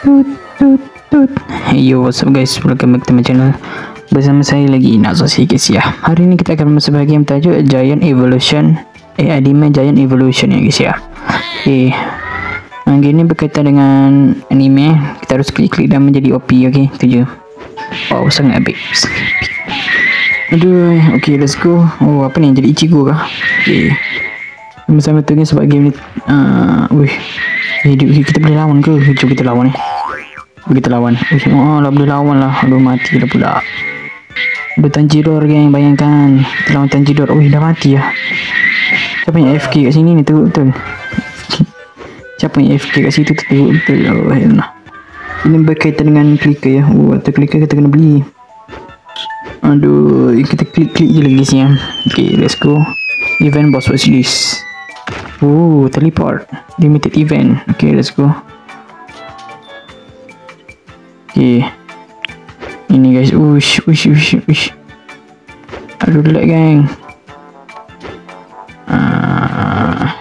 Tut. Hey yo, what's up guys, welcome back to my channel. Bersama saya lagi Nazosi guys ya. Hari ini kita akan masuk bahagian tajuk Giant Evolution, anime Giant Evolution ya guys ya. Okay, game ini berkaitan dengan anime. Kita harus klik dan menjadi OP. Okay, itu je. Wow, sangat epic. Aduh, okay, let's go. Oh, apa ni, jadi Ichigo kah? Okay, sama-sama tu ni sebab game ni kita boleh lawan ke? Jom kita lawan ni. Kita lawan. Oh, lah boleh lawan lah. Aduh, mati dah pula. Aduh, Tanjidor geng, bayangkan kita lawan Tanjidor. Oh, dah mati lah. Siapa yang AFK kat sini ni? Betul. Siapa yang AFK kat situ? Betul. Oh, elah. Ini berkaitan dengan clicker ya. Oh, atau clicker kita kena beli. Aduh, kita klik je lagi guys ya. Okay, let's go. Event boss, what's this? Oh, teleport. Limited event. Okay, let's go. Okay, ini guys, ush. Aduh, lag gang.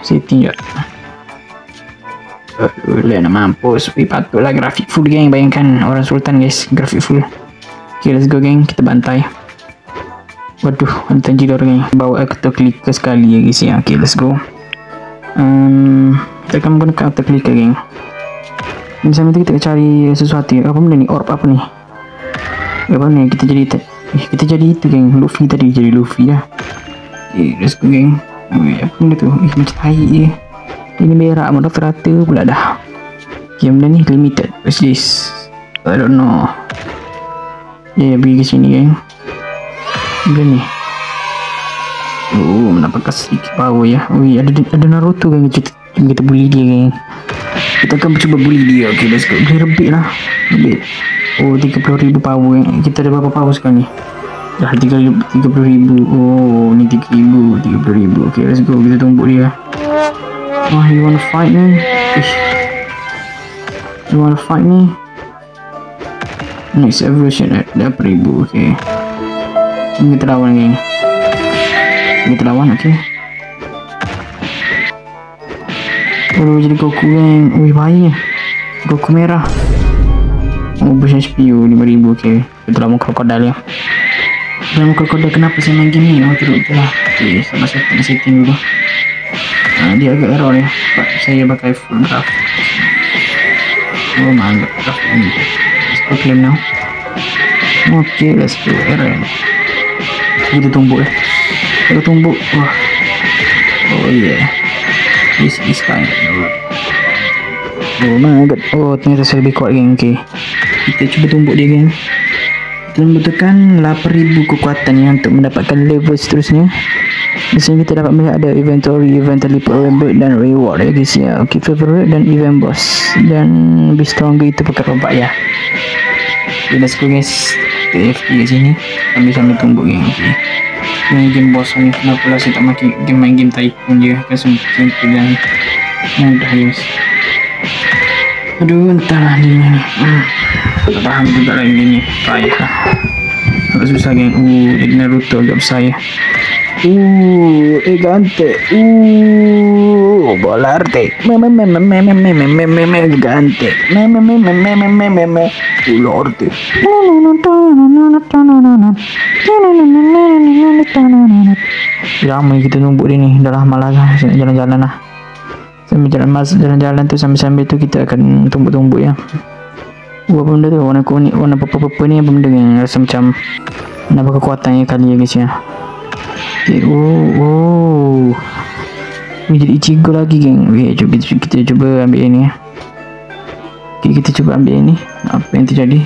Setting je. Aduh, lag nak mampus. Patutlah grafik full gang, bayangkan orang sultan guys, grafik full. Okay, let's go gang, kita bantai. Waduh, ada Tanjidor gang. Bawa auto clicker sekali ya guys ya. Okay, let's go. Kita akan menggunakan auto clicker gang. Misalnya kita cari sesuatu. Apa benda ni? Orb apa ni? Apa ni? Kita jadi itu geng. Luffy tadi jadi Luffy dah. Okay, let's go geng. Apa benda tu? Macam tai je. Ini berak mau rata pula dah. Okay, benda ni limited. What's this? I don't know. Pergi ke sini geng. Benda ni. Oh, mendapatkan sedikit power ya. Ada Naruto geng. Kita bully dia geng. Kita akan cuba bully dia. Okay, let's go. Boleh rebit lah. Oh, 30,000 power. Kita ada berapa power sekarang ni? Dah 30,000. Oh, ni 30,000. Okay, let's go. Kita tumbuk dia. Oh, you wanna fight me? You wanna fight me? Next evolution at 8,000. Okay, kita lawan geng. Kita lawan, okay. Oh, jadi Goku geng. Bahaya. Goku merah. Oh, boost CPU 5,000. Okay, kita lawan krokodil ya. Lawan krokodil. Kenapa saya main game ni? Oh, teruk lah. Okay, sama saya kena setting dulu. Dia agak error ya. Saya pakai full graph. Oh, mantap graph ini. Let's go claim now. Okay, let's go. Error. Kita tumbuk ya. Kita tumbuk. Wah. Oh yeah. This is fine. Oh my god. Oh, ternyata saya lebih kuat geng. Okay, kita cuba tumbuk dia geng. Kita membutuhkan 8,000 kekuatan ya untuk mendapatkan level seterusnya. Di sini kita dapat melihat ada inventory, event teleport, dan reward ya guys ya. Okay, favorite dan event boss. Dan lebih stronger itu pakai rompak ya. Okay, let's go guys. Kita AFK kat sini sambil tumbuk geng. Okay, main game boss ni. Kenapa lah saya tak main game Tycoon je? Kan simple dan mudah guys. Aduh, entahlah ni. Tak faham juga lah ini. Payah lah. Agak susah geng. Jadi Naruto agak besar ya. Gante. Bola arte. Gante. Lorde. Ramai kita numbuk dia ni. Dah lah malas lah jalan-jalan lah. Sambil jalan-jalan tu sambil tu kita akan tumbuk-tumbuk ya. Apa benda tu? Warna kuning, warna purple ni apa benda yang rasa macam nampak kekuatan ya kali ya guys ya. Okay, ni jadi Ichigo lagi geng. Okay, kita cuba ambil ini ya. Okay, kita cuba ambil ini. Apa yang terjadi?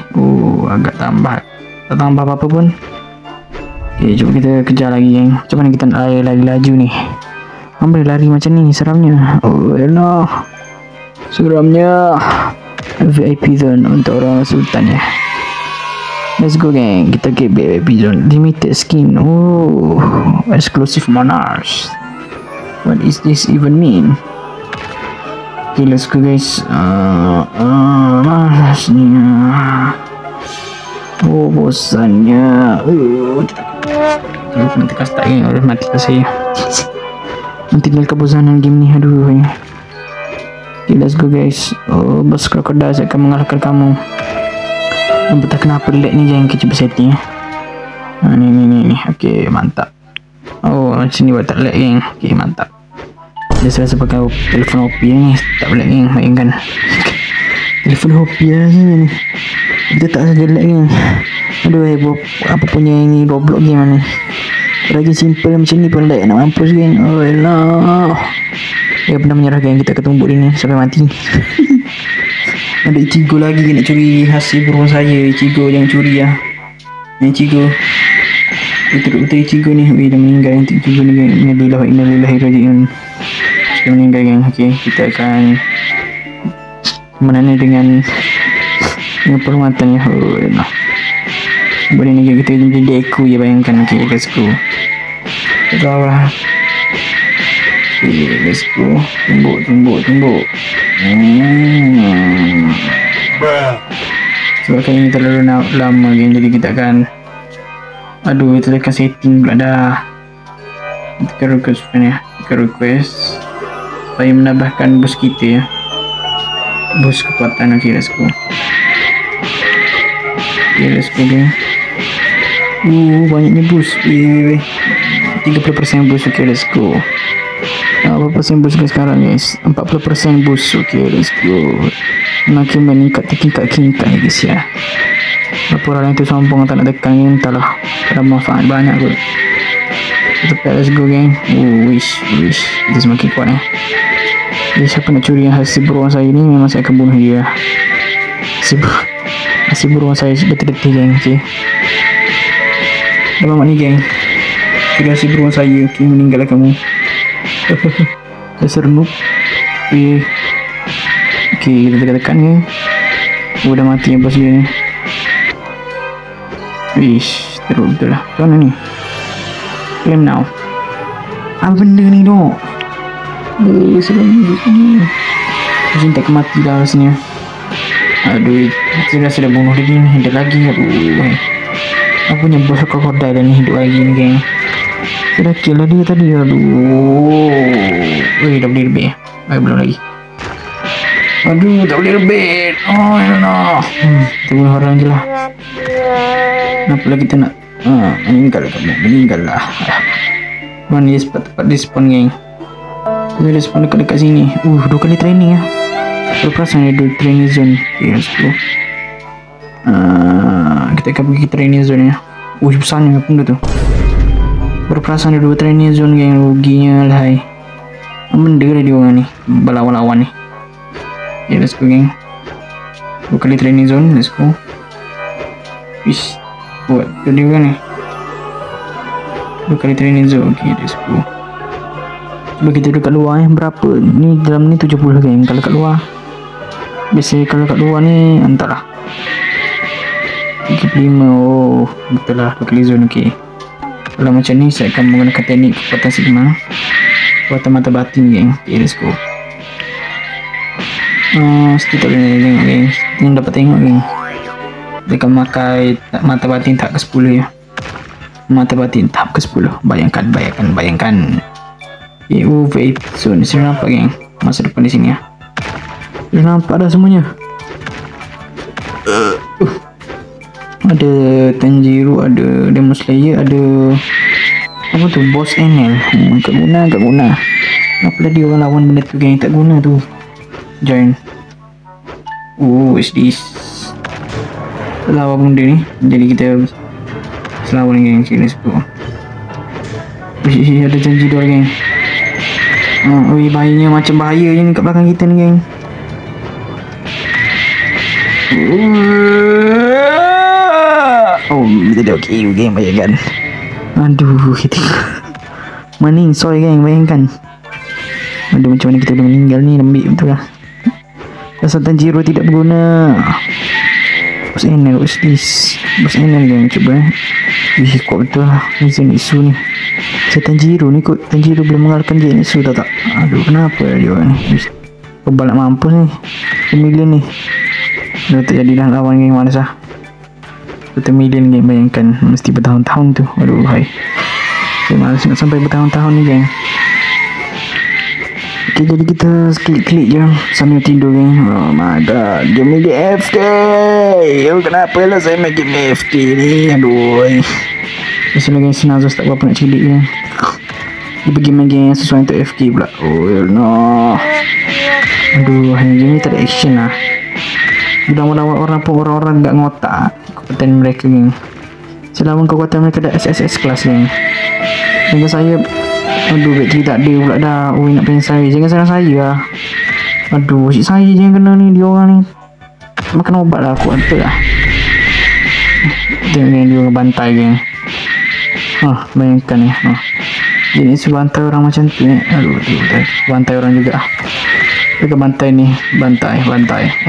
Agak tak tambah apa-apa pun. Okay, cuba kita kejar lagi geng. Macam mana kita lari laju ni? Boleh lari macam ni, seramnya. Oh elah, seramnya. VIP zone untuk orang sultan ya. Let's go geng, kita get VIP zone. Limited skin. Exclusive monarchs. What is this even mean? Okay, let's go guys. Malasnya. Bosannya. Nanti kasih tak geng, harus mati lah saya. Nanti tinggal kebosanan game ni. Aduh ya. Okay, let's go guys. Oh, bos krokodil saya akan mengalahkan kamu. Entah kenapa lag ni geng. Kita cuba setting ni. Okay, mantap. Oh, sini buat tak lag geng. Okay, mantap. Dia rasa pakai telefon OP ni. Tak lag geng, mainkan. Telefon OP lah ni. Dia tak ada lag geng. Aduh, apa punya ni Roblox game ni. Lagi simple macam ni pun lag. Nak mampus geng. Oh elah. Dia pernah menyerah geng. Kita akan tumbuk dia ni sampai mati. Ada Ichigo lagi nak curi hasil burung saya. Ichigo jangan curi lah. Ichigo. Betul-betul Ichigo ni. Dah meninggal Ichigo ni geng. Innalillahi sudah meninggal geng. Okay, kita akan menanam dengan perkhidmatan ya. Oh elah. Boleh ni kita jadi deku je, bayangkan. Okay, let's go. Tahu lah. Okay, let's go. Tumbuk. Sebab kali ni terlalu lama game, jadi kita akan kita akan setting pula dah. Kita request supaya menambahkan boost kita ya. Boost kekuatan. Okay, let's go. Okay, let's go game. Banyaknya boost. 30% boost. Okay, let's go. Berapa persen boost sekarang guys? 40% boost. Okay, let's go. Makin meningkat tingkat guys ya. Berapa orang itu sombong tak nak tekan ni, entahlah. Ada manfaat banyak kot. Let's go gang. Wish. Kita semakin kuat Jadi siapa nak curi hasil burung saya ni, memang saya akan bunuh dia. Hasil burung saya betul-betul gang. Okay, dah ni gang. Curi hasil burung saya. Okay, meninggallah kamu. Dasar noob. Okay, kita tekan ni. Dah mati bos dia ni. Wish, teruk betul lah. Macam mana ni? Claim now. Apa benda ni dok? Serem ni. Macam tak mati dah rasanya. Aduh, saya dah bunuh lagi ni. Hidup lagi. Aduh, apa punya bos krokodil dah ni hidup lagi ni geng. Saya dah kill lah dia tadi. Aduh. Dah boleh lebih. Belum lagi. Aduh, tak boleh lebih. Oh elah. Kita bunuh orang je lah. Kenapa lagi kita nak meninggal lah. Mana dia tempat respawn geng. Kita respawn dekat sini. 2 kali training lah. Berperasan ada 2 training zone. Okay, let's go. Kita akan pergi training zone ya. Besarnya benda tu. Berperasan ada 2 training zone geng. Ruginya lah. Benda lah dia orang ni. Berlawan-lawan ni. Okay, let's go geng. 2 kali training zone. Let's go. Wish. Buat jadi kan ni. 2 kali training zone. Okay, let's go. Cuba kita dekat luar berapa ni, dalam ni 70 geng. Kalau kat luar biasa, kalau kat luar ni entahlah 35. Betul lah 2 kali zone. Okay, kalau macam ni saya akan menggunakan teknik kekuatan sigma, kekuatan mata batin geng. Okay, let's go. Mesti tak boleh tengok geng. Yang dapat tengok geng, dia akan pakai mata batin tahap ke-10 ya. Mata batin tahap ke-10. Bayangkan. VIP zone. Sudah nampak geng. Masa depan di sini ya. Sudah nampak dah semuanya. Ada Tanjiro, ada Demon Slayer, ada apa tu, Boss NL. Tak guna. Kenapa dia orang lawan benda tu geng? Tak guna tu. Join. What's this? Lawan benda ni. Jadi kita selawan ni geng. Let's go. Ada Tanjiro geng. Bahayanya, macam bahaya je ni kat belakang kita ni geng. Kita dah okay geng, bayangkan. Aduh, kita maning soy geng, bayangkan. Aduh, macam mana kita boleh meninggal ni, lembik betul lah. Rasa Tanjiro tidak berguna. Boss NL, what's this? Boss NL geng, cuba kuat betul lah ni Zenitsu ni. Tanjiro ni kot. Tanjiro boleh mengalahkan Zenitsu tak? Aduh, kenapa dia orang ni? Kebal nak mampus ni. Million ni. Dah tak jadilah lawan geng, malas lah. 1 million geng, bayangkan. Mesti bertahun-tahun tu. Aduh, hai. Saya malas nak sampai bertahun-tahun ni geng. Ok, Okay, jadi kita klik-klik je sambil tidur geng. Oh my god, game ni AFK. Kenapa lah saya main game AFK ni? Aduh. Biasalah geng, Sinazos tak berapa nak celik je. Dia pergi main game yang sesuai untuk AFK pula. Oh no. Aduh, game ni tak ada action lah. Mudah-mudahan orang tak ngotak kekuatan mereka geng. Selama kekuatan mereka dah SSS kelas geng. Dengan saya, aduh, bateri tak ada pula dah. Ui, nak pengen saya. Jangan serang saya lah. Aduh, cik saya jangan kena ni. Dia orang ni makan obat lah. Aku apa lah. Tengok dia orang bantai geng. Bayangkan ni. Jadi sebantai orang macam tu ni. Aduh, bantai orang juga. Mereka bantai ni. Bantai.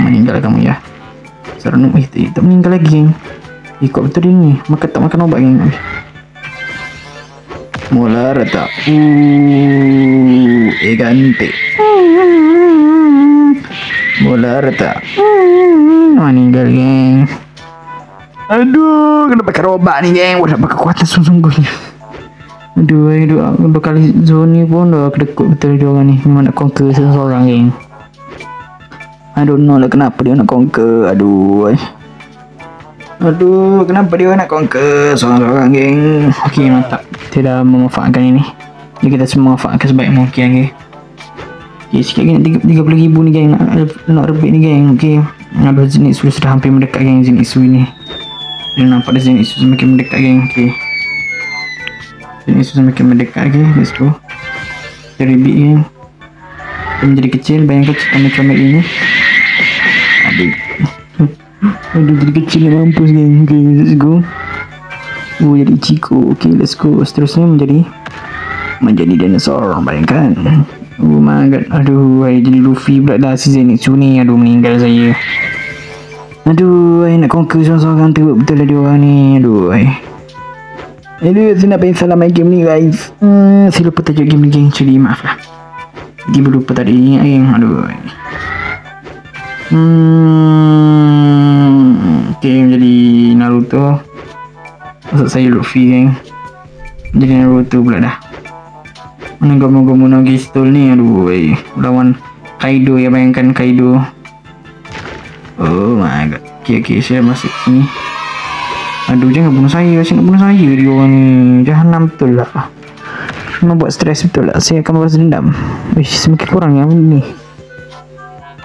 Meninggal kamu ya. Serenuk. Tak meninggal lagi geng. Ikut betul dia ni. Tak makan obat geng. Mula retak. Cantik. Mula retak. Meninggal geng. Aduh, kena pakai obat ni geng. Dah pakai kekuatan sungguh-sungguhnya. Aduh, dua kali zone ni pun dah kedekut betul dia orang ni. Memang nak conquer seseorang geng. I don't know lah kenapa dia nak conquer. Aduh, kenapa dia nak conquer seorang-seorang geng. Okey, mantap. Kita dah memanfaatkan ini. Jadi kita semua manfaatkan sebaik mungkin geng. Okey, sikit geng, 30,000 ni geng. Nak rebit ni geng. Okey. Aduh, Zenitsu sudah hampir mendekat geng. Zenitsu ni. Dia nampak dah Zenitsu semakin mendekat geng. Okey. Zenitsu semakin mendekat geng. Let's go. Kita rebit geng. Dia menjadi kecil. Bayangkan comel-comel ini. Aduh, jadi kecil nak mampus geng. Okay, let's go. Jadi Ichigo. Okay, let's go. Seterusnya menjadi dinosaur. Bayangkan. Oh my god. Aduh, jadi Luffy pula dah si Zenitsu ni. Aduh, meninggal saya. Aduh, nak conquer seorang-seorang teruk betul lah dia orang ni. Aduh, saya nak pengen salah main game ni guys. Saya lupa tajuk game ni geng. Actually, maaf lah. Dia lupa tadi ingat geng. Aduh. Okay, menjadi Naruto. Maksud saya Luffy geng. Menjadi Naruto pula dah. Mana Gomu-Gomu no Gistol ni. Aduh, lawan Kaido ya, bayangkan Kaido. Oh my god. Okay, saya masuk sini. Aduh, jangan bunuh saya. Saya nak bunuh saya dia orang ni. Jahanam betul lah. Membuat stres betul lah. Saya akan balas dendam. Semakin kurang yang ni.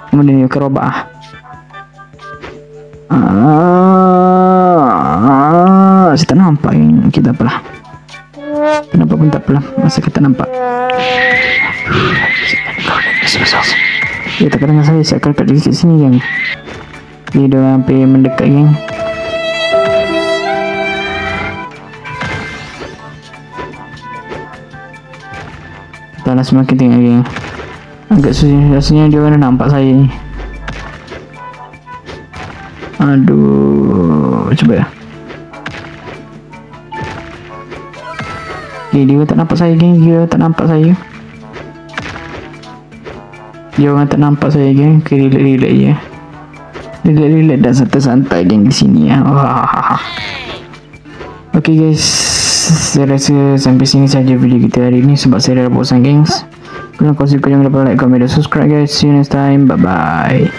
Kemudian dia kerobak saya tak nampak yang kita apalah. Kenapa pun tak apalah. Masa kita nampak. Dia tak dengan saya akan kat dekat sini geng. Dia dah hampir mendekat geng. Tak lah, semakin tengok geng. Agak susah rasanya dia orang nampak saya ni. Aduh, cuba ya. Okay, dia tak nampak saya geng. Dia tak nampak saya. Dia orang tak nampak saya geng. Okay, relax je. Relax dan santai-santai geng di sini ya. Okay guys, saya rasa sampai sini saja video kita hari ini sebab saya dah bosan gengs. Kalau kau suka jangan lupa like, comment dan subscribe guys. See you next time. Bye bye.